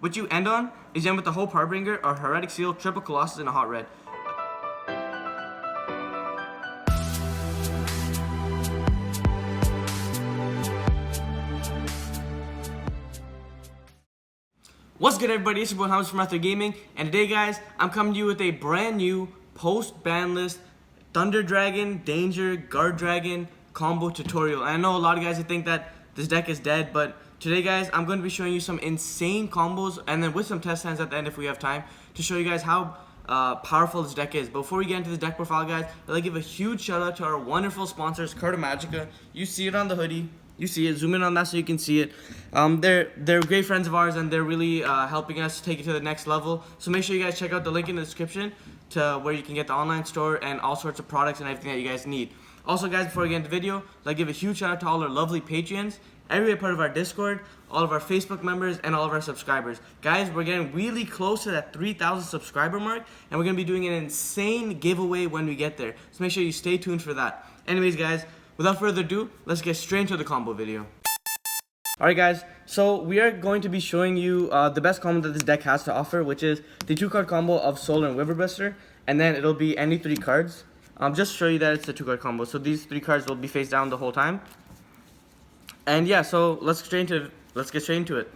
What you end on is you end with the Hope Harbinger or Heretic Seal, Triple Colossus, and a Hot Red. What's good, everybody? It's your boy Hamza from Ather Gaming, and today, guys, I'm coming to you with a brand new post-ban list Thunder Dragon, Danger, Guard Dragon combo tutorial. And I know a lot of guys think that this deck is dead, but today, guys, I'm going to be showing you some insane combos, and then with some test hands at the end if we have time, to show you guys how powerful this deck is. But before we get into the deck profile, guys, I'd like to give a huge shout out to our wonderful sponsors, Carta Magica. You see it on the hoodie. You see it. Zoom in on that so you can see it. They're great friends of ours, and they're really helping us take it to the next level. So make sure you guys check out the link in the description to where you can get the online store and all sorts of products and everything that you guys need. Also, guys, before we get into the video, I'd like to give a huge shout out to all our lovely Patreons, every part of our Discord, all of our Facebook members, and all of our subscribers. Guys, we're getting really close to that 3,000 subscriber mark, and we're going to be doing an insane giveaway when we get there. So make sure you stay tuned for that. Anyways, guys, without further ado, let's get straight into the combo video. Alright, guys, so we are going to be showing you the best combo that this deck has to offer, which is the 2-card combo of Solar and Wyverbuster, and then it'll be any 3 cards. Just to show you that it's a 2-card combo. So these 3 cards will be face down the whole time. And yeah, so let's get straight into it.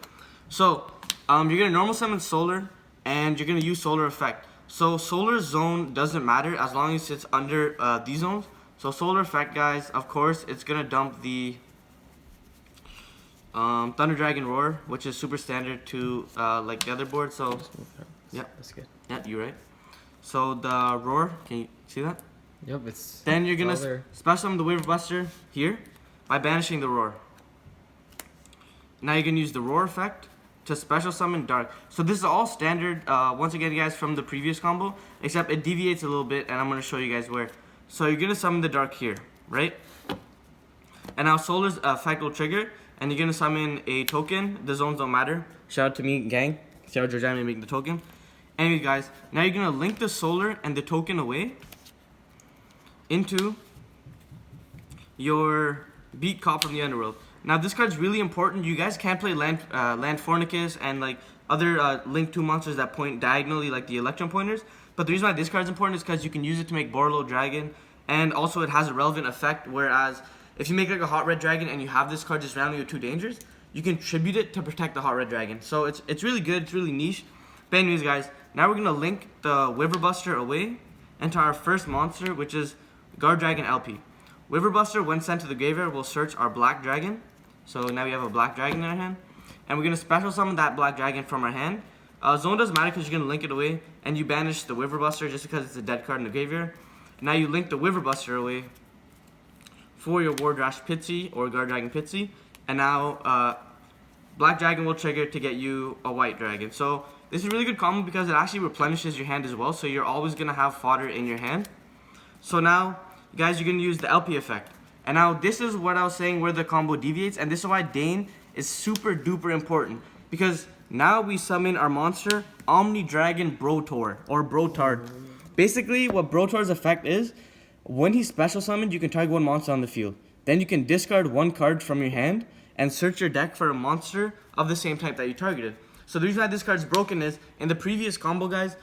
So you're gonna normal summon Solar, and you're gonna use Solar effect. So Solar zone doesn't matter as long as it's under these zones. So Solar effect, guys, of course, it's gonna dump the Thunder Dragon Roar, which is super standard to like the other board. So yeah, that's good. Yeah, you're right. So the Roar, can you see that? Yep, it's. Then you're gonna special summon the Wyverbuster here by banishing the Roar. Now you can use the Roar effect to special summon Dark. So this is all standard, once again, guys, from the previous combo, except it deviates a little bit, and I'm going to show you guys where. So you're going to summon the Dark here, right? And now Solar's effect will trigger, and you're going to summon a token. The zones don't matter. Shout out to me, gang. Shout out to Georgiana making the token. Anyway, guys, now you're going to link the Solar and the token away into your Beat Cop from the Underworld. Now this card's really important. You guys can't play Land Fornicus and like other Link 2 monsters that point diagonally like the Electrum pointers. But the reason why this card's important is because you can use it to make Borlo Dragon, and also it has a relevant effect, whereas if you make like a Hot Red Dragon and you have this card just randomly with 2 dangers, you can tribute it to protect the Hot Red Dragon. So it's really good, it's really niche. But anyways, guys, now we're gonna link the Wyverbuster away into our first monster, which is Guard Dragon LP. Wyverbuster, when sent to the graveyard, will search our Black Dragon. So now we have a Black Dragon in our hand, and we're going to special summon that Black Dragon from our hand. Zone doesn't matter because you're going to link it away, and you banish the Wyverbuster just because it's a dead card in the graveyard. And now you link the Wyverbuster away for your War Drash Pitsy or Guard Dragon Pitsy, and now Black Dragon will trigger to get you a White Dragon. So this is a really good combo because it actually replenishes your hand as well, so you're always going to have fodder in your hand. So now, guys, you're going to use the LP effect. And now this is what I was saying where the combo deviates, and this is why Dane is super duper important, because now we summon our monster Omni Dragon Brotor or Brotard. Basically what Brotar's effect is, when he's special summoned, you can target 1 monster on the field. Then you can discard 1 card from your hand and search your deck for a monster of the same type that you targeted. So the reason why this card's broken is, in the previous combo, guys,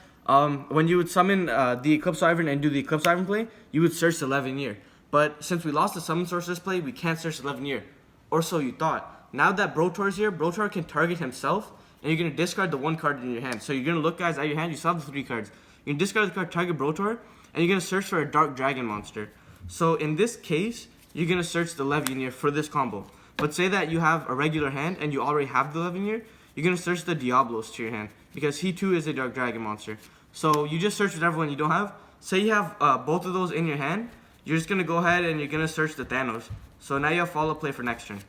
when you would summon the Eclipse Wyvern and do the Eclipse Wyvern play, you would search the 11 year. But since we lost the Summon Sorceress play, we can't search 11 year. Or so you thought. Now that Brotor's here, Brotor can target himself, and you're going to discard the 1 card in your hand. So you're going to look, guys, at your hand, you still have the 3 cards. You can discard the card, target Brotor, and you're going to search for a Dark Dragon monster. So in this case, you're going to search the 11 year for this combo. But say that you have a regular hand, and you already have the 11 year, you're going to search the Diablos to your hand, because he too is a Dark Dragon monster. So you just search whatever one you don't have. Say you have both of those in your hand, you're just going to go ahead and you're going to search the Thanos. So now you have follow play for next turn.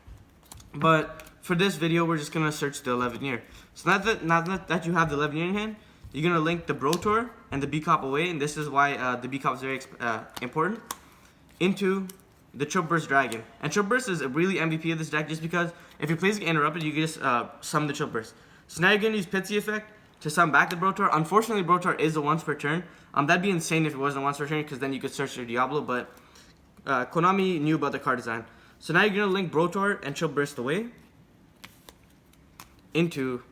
But for this video, we're just going to search the 11 year. So now that you have the 11 year in hand, you're going to link the Brotor and the B-Cop away, and this is why the B-Cop is very important, into the Trip Burst Dragon. And Trip Burst is a really MVP of this deck just because if your plays get interrupted, you can just summon the Trip Burst. So now you're going to use Pitsy effect to summon back the Brotor. Unfortunately, Brotor is a once per turn. That'd be insane if it wasn't once per turn, because then you could search your Diablo, but Konami knew about the card design. So now you're going to link Brotor and Chill Burst away into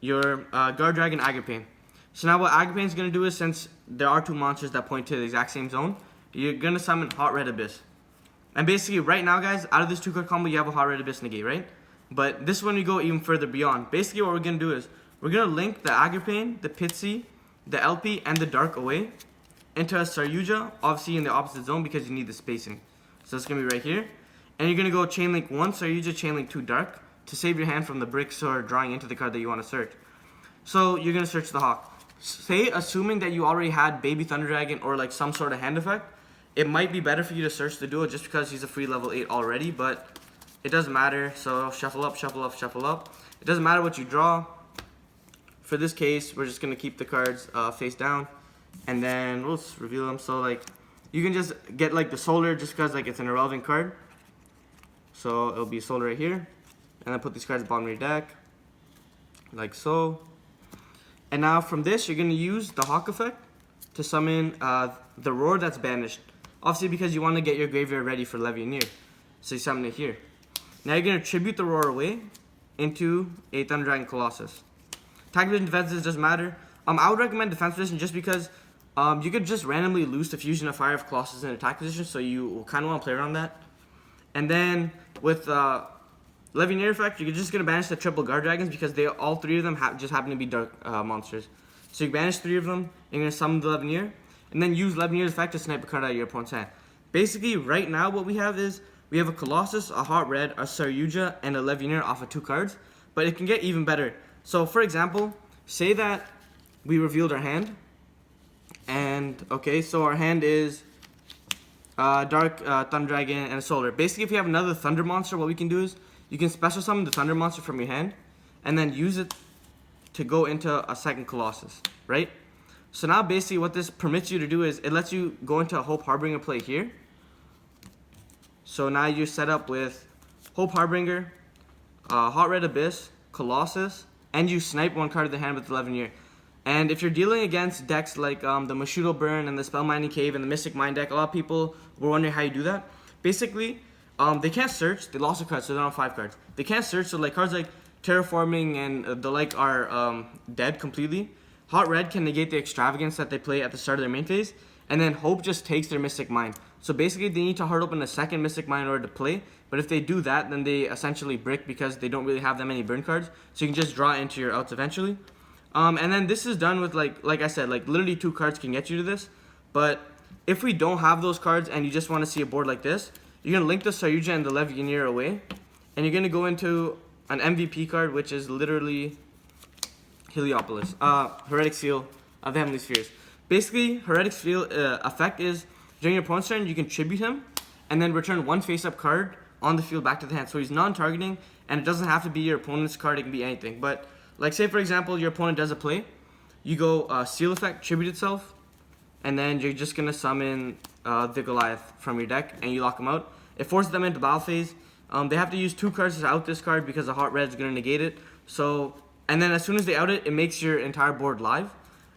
your Guard Dragon Agripain. So now what Agripain is going to do is, since there are two monsters that point to the exact same zone, you're going to summon Hot Red Abyss. And basically right now, guys, out of this 2-card combo, you have a Hot Red Abyss negate, right? But this one we go even further beyond. Basically what we're going to do is, we're going to link the Agripain, the Pitsy, the LP, and the Dark away into a Saryuja, obviously in the opposite zone because you need the spacing. So it's going to be right here. And you're going to go Chain Link 1 Saryuja, Chain Link 2 Dark to save your hand from the bricks or drawing into the card that you want to search. So you're going to search the Hawk. Say, assuming that you already had Baby Thunder Dragon or like some sort of hand effect, it might be better for you to search the duo just because he's a free level 8 already, but it doesn't matter. So shuffle up, shuffle up, shuffle up. It doesn't matter what you draw. For this case, we're just going to keep the cards face down, and then we'll just reveal them. So like, you can just get like the Solar just because like it's an irrelevant card. So it'll be Solar right here, and then put these cards at the bottom of your deck, like so. And now from this, you're going to use the Hawk effect to summon the Roar that's banished. Obviously because you want to get your graveyard ready for Levianeer. So you summon it here. Now you're going to tribute the Roar away into a Thunder Dragon Colossus. Attack position, defenses doesn't matter. I would recommend defense position just because you could just randomly lose the Fusion of Fire of Colossus in attack position, so you kind of want to play around that. And then with Levianeer effect, you're just going to banish the triple Guard Dragons because all three of them just happen to be dark monsters. So you banish 3 of them, and you're going to summon the Levianeer, and then use Levianeer's effect to snipe a card out of your opponent's hand. Basically, right now what we have is, we have a Colossus, a Hot Red, a Saryuja, and a Levianeer off of 2 cards, but it can get even better. So for example, say that we revealed our hand, and okay, so our hand is Dark Thunder Dragon and a Solar. Basically, if you have another Thunder monster, what we can do is, you can special summon the Thunder monster from your hand, and then use it to go into a second Colossus, right? So now basically what this permits you to do is, it lets you go into a Hope Harbinger play here. So now you're set up with Hope Harbinger, Hot Red Abyss, Colossus, and you snipe 1 card of the hand with the Levianeer. And if you're dealing against decks like the Mashudo Burn and the Spell Mining Cave and the Mystic Mind deck, a lot of people were wondering how you do that. Basically, they can't search. They lost a card, so they're on 5 cards. They can't search, so like cards like Terraforming and the like are dead completely. Hot Red can negate the Extravagance that they play at the start of their main phase, and then Hope just takes their Mystic Mind. So basically, they need to hard open a second Mystic Mind in order to play, but if they do that, then they essentially brick because they don't really have that many burn cards, so you can just draw into your outs eventually. And then this is done with, like I said, like literally 2 cards can get you to this, but if we don't have those cards and you just want to see a board like this, you're going to link the Saryuja and the Levianeer away, and you're going to go into an MVP card, which is literally Heliopolis, Heretic Seal of the Heavenly Spheres. Basically, Heretic Seal effect is, during your opponent's turn, you can tribute him, and then return 1 face-up card on the field back to the hand. So he's non-targeting, and it doesn't have to be your opponent's card, it can be anything. But, like say for example, your opponent does a play, you go Seal effect, tribute itself, and then you're just going to summon the Goliath from your deck, and you lock them out. It forces them into battle phase. They have to use 2 cards to out this card because the Hot Red is going to negate it. So, and then as soon as they out it, it makes your entire board live.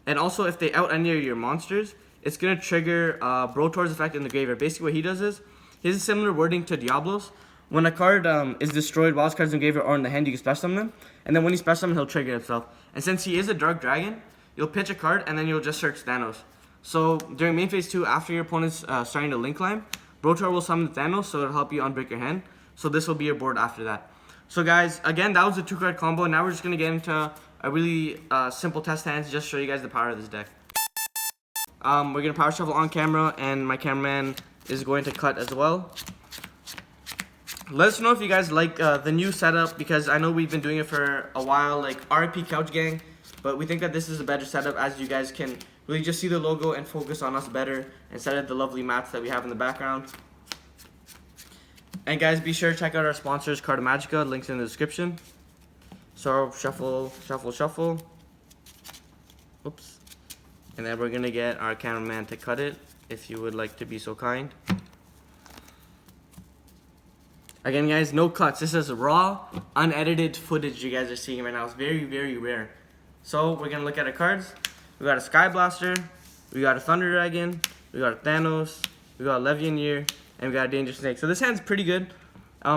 And also, if they out any of your monsters, it's going to trigger Brotor's effect in the graveyard. Basically, what he does is, he has a similar wording to Diablos. When a card is destroyed while his card's in the graveyard or in the hand, you can special summon them. And then when you special summon, he'll trigger himself. And since he is a Dark Dragon, you'll pitch a card, and then you'll just search Thanos. So, during main phase 2, after your opponent's starting to link climb, Brotor will summon Thanos, so it'll help you unbreak your hand. So this will be your board after that. So guys, again, that was a 2-card combo. Now we're just going to get into a really simple test hand to just show you guys the power of this deck. We're going to power shuffle on camera, and my cameraman is going to cut as well. Let us know if you guys like the new setup, because I know we've been doing it for a while, like RIP Couch Gang, but we think that this is a better setup as you guys can really just see the logo and focus on us better instead of the lovely mats that we have in the background. And guys, be sure to check out our sponsors, Carta Magica, links in the description. So shuffle, shuffle, shuffle. Oops. And then we're gonna get our cameraman to cut it, if you would like to be so kind. Again guys, no cuts. This is raw, unedited footage you guys are seeing right now. It's very, very rare. So we're gonna look at our cards. We got a Sky Blaster, we got a Thunder Dragon, we got a Thanos, we got a Levianeer, and we got a Dangerous Snake. So this hand's pretty good.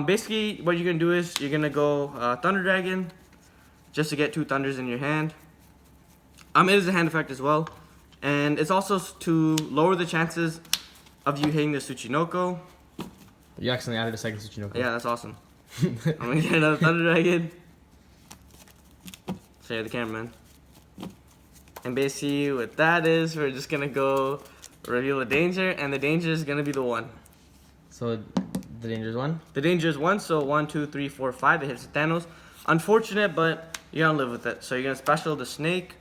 Basically, what you're gonna do is you're gonna go Thunder Dragon, just to get 2 Thunders in your hand. It is a hand effect as well, and it's also to lower the chances of you hitting the Tsuchinoko. You accidentally added a second Tsuchinoko. Yeah, that's awesome. I'm gonna get another Thunder Dragon. Show you the cameraman. And basically what that is, we're just gonna go reveal the danger, and the danger is gonna be the 1. So the danger is 1? The danger is 1, so 1, 2, 3, 4, 5, it hits Thanos. Unfortunate, but you're gonna live with it. So you're gonna special the snake,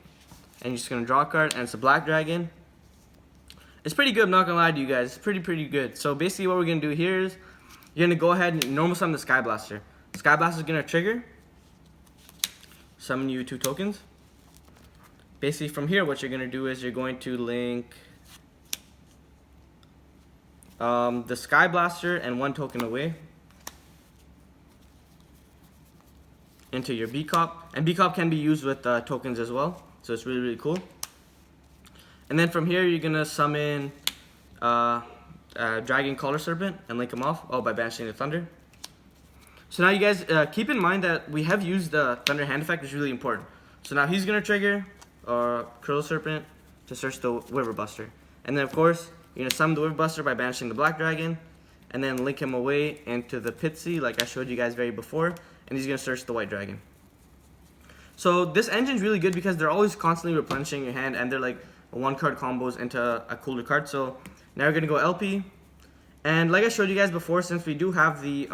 and you're just gonna draw a card, and it's a black dragon. It's pretty good, I'm not gonna lie to you guys. It's pretty good. So basically what we're gonna do here is, you're gonna go ahead and normal summon the Sky Blaster. Sky Blaster is gonna trigger, summon you 2 tokens. Basically from here, what you're gonna do is you're going to link the Sky Blaster and 1 token away into your B-Cop. And B-Cop can be used with tokens as well, so it's really cool. And then from here, you're gonna summon Dragon Color Serpent and link him off, by banishing the Thunder. So now you guys, keep in mind that we have used the Thunder hand effect, which is really important. So now he's gonna trigger Curl Serpent to search the Wiver Buster. And then of course, you're gonna summon the Wiver Buster by banishing the Black Dragon, and then link him away into the Pitsy, like I showed you guys before, and he's gonna search the White Dragon. So this engine's really good because they're always constantly replenishing your hand, and they're like 1-card combos into a cooler card. So now we're gonna go LP, and like I showed you guys before, since we do have the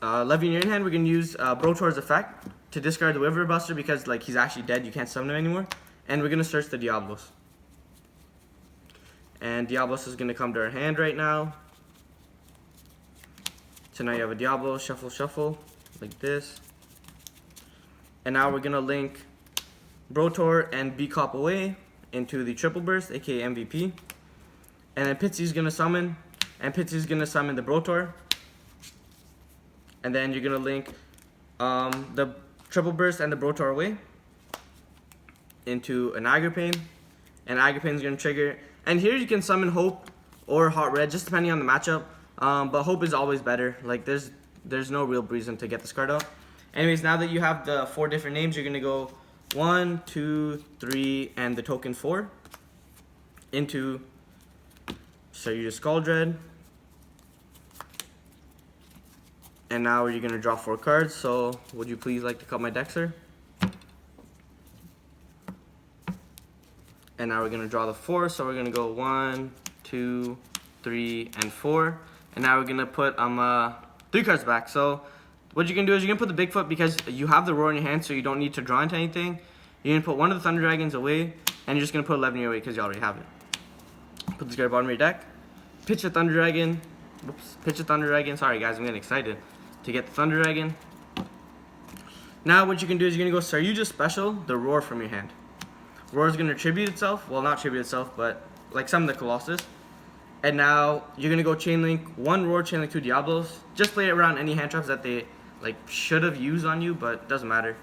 Levy in your hand, we're gonna use Brotor's effect to discard the Wiver Buster because like he's actually dead, you can't summon him anymore. And we're gonna search the Diablos. And Diablos is gonna come to our hand right now. So now you have a Diablo, shuffle, like this. And now we're gonna link Brotor and B-Cop away into the Triple Burst, aka MVP. And then Pitsy's gonna summon, and Pitsy's gonna summon the Brotor. And then you're gonna link the Triple Burst and the Brotor away into an Agripane, and Agripane's gonna trigger. And here you can summon Hope or Hot Red, just depending on the matchup. But Hope is always better. Like there's no real reason to get this card out. Anyways, now that you have the 4 different names, you're gonna go 1, 2, 3, and the token 4 into. So you just Skull Dread. And now you're gonna draw 4 cards. So would you please like to cut my deck, sir? And now we're gonna draw the 4. So we're gonna go 1, 2, 3, and 4. And now we're gonna put 3 cards back. So what you're gonna do is you're gonna put the Bigfoot because you have the Roar in your hand, so you don't need to draw into anything. You're gonna put one of the Thunder Dragons away, and you're just gonna put 11 away because you already have it. Put this guy at the bottom of your deck. Pitch a Thunder Dragon. Whoops. Pitch a Thunder Dragon. Sorry guys, I'm getting excited to get the Thunder Dragon. Now what you can do is you're gonna go Saryuja Special the Roar from your hand. Roar is gonna tribute itself. Well, not tribute itself, but like some of the Colossus. And now you're gonna go chain link 1 Roar, chain link 2 Diablos. Just play it around any hand traps that they like should have used on you, but it doesn't matter.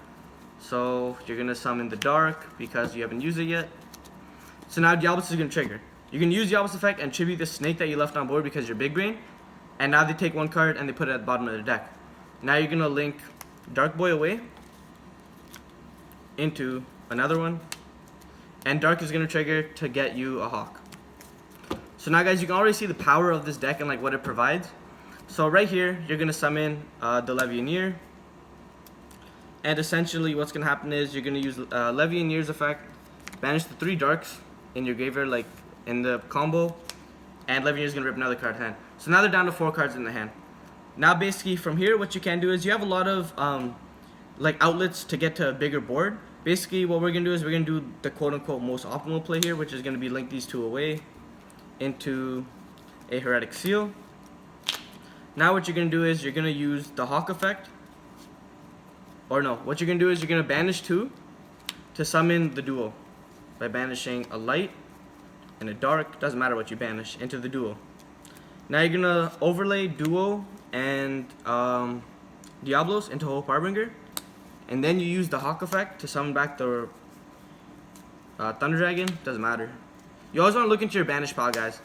So you're gonna summon the Dark because you haven't used it yet. So now Diablos is gonna trigger. You can use Diablos effect and tribute the snake that you left on board because you're big brain. And now they take 1 card and they put it at the bottom of the deck. Now you're gonna link Dark Boy away into another one. And Dark is gonna trigger to get you a Hawk. So now guys, you can already see the power of this deck and like what it provides. So right here, you're gonna summon the Levianeer. And essentially what's gonna happen is you're gonna use Levianeer's effect, banish the 3 Darks in your graveyard, like in the combo, and Levianeer's gonna rip another card hand. So now they're down to 4 cards in the hand. Now basically from here, what you can do is you have a lot of like outlets to get to a bigger board. Basically what we're gonna do is we're gonna do the quote-unquote most optimal play here, which is gonna be link these 2 away into a Heretic Seal. Now what you're gonna do is you're gonna use the Hawk effect. Or no, what you're gonna do is you're gonna banish 2 to summon the duo by banishing a light and a dark, doesn't matter what you banish, into the duo. Now you're gonna overlay duo and Diablos into Hope Harbinger, and then you use the Hawk effect to summon back the Thunder Dragon, doesn't matter. You always wanna look into your banish pile, guys,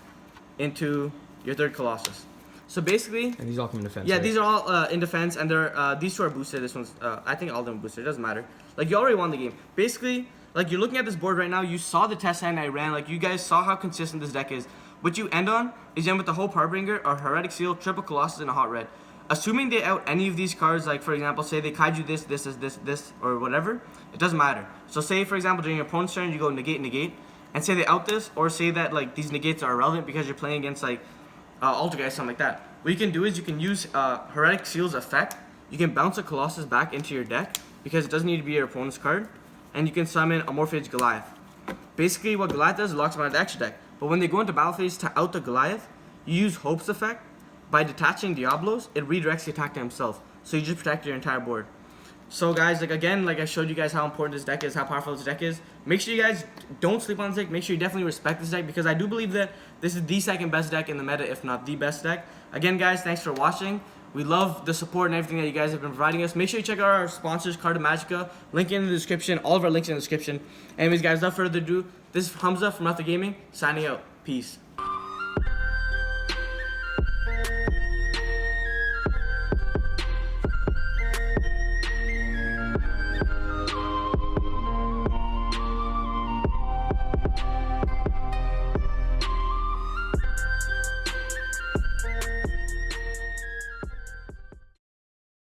into your 3rd Colossus. So basically, And these all come in defense. yeah, right? these are all in defense, and they're these two are boosted. This one's I think all of them are boosted. It doesn't matter. Like you already won the game. Basically, like you're looking at this board right now. You saw the test hand I ran. Like you guys saw how consistent this deck is. What you end on is you end with the Hope Harbinger, or Heretic Seal, Triple Colossus, and a Hot Red. Assuming they out any of these cards, like for example, say they kaiju this, or whatever, it doesn't matter. So say for example during your opponent's turn you go negate, and say they out this, or say that like these negates are irrelevant because you're playing against like Altergeist, something like that. What you can do is you can use Heretic Seal's effect. You can bounce a Colossus back into your deck because it doesn't need to be your opponent's card, and you can summon a Morphage Goliath. Basically, what Goliath does is locks them out of the extra deck. But when they go into battle phase to out the Goliath, you use Hope's effect. By detaching Diablos, it redirects the attack to himself. So you just protect your entire board. So guys, like again, like I showed you guys how important this deck is, how powerful this deck is. Make sure you guys don't sleep on this deck. Make sure you definitely respect this deck because I do believe that this is the second best deck in the meta, if not the best deck. Again, guys, thanks for watching. We love the support and everything that you guys have been providing us. Make sure you check out our sponsors, Carta Magica. Link in the description. All of our links in the description. Anyways, guys, without further ado, this is Hamza from Ather Gaming, signing out. Peace.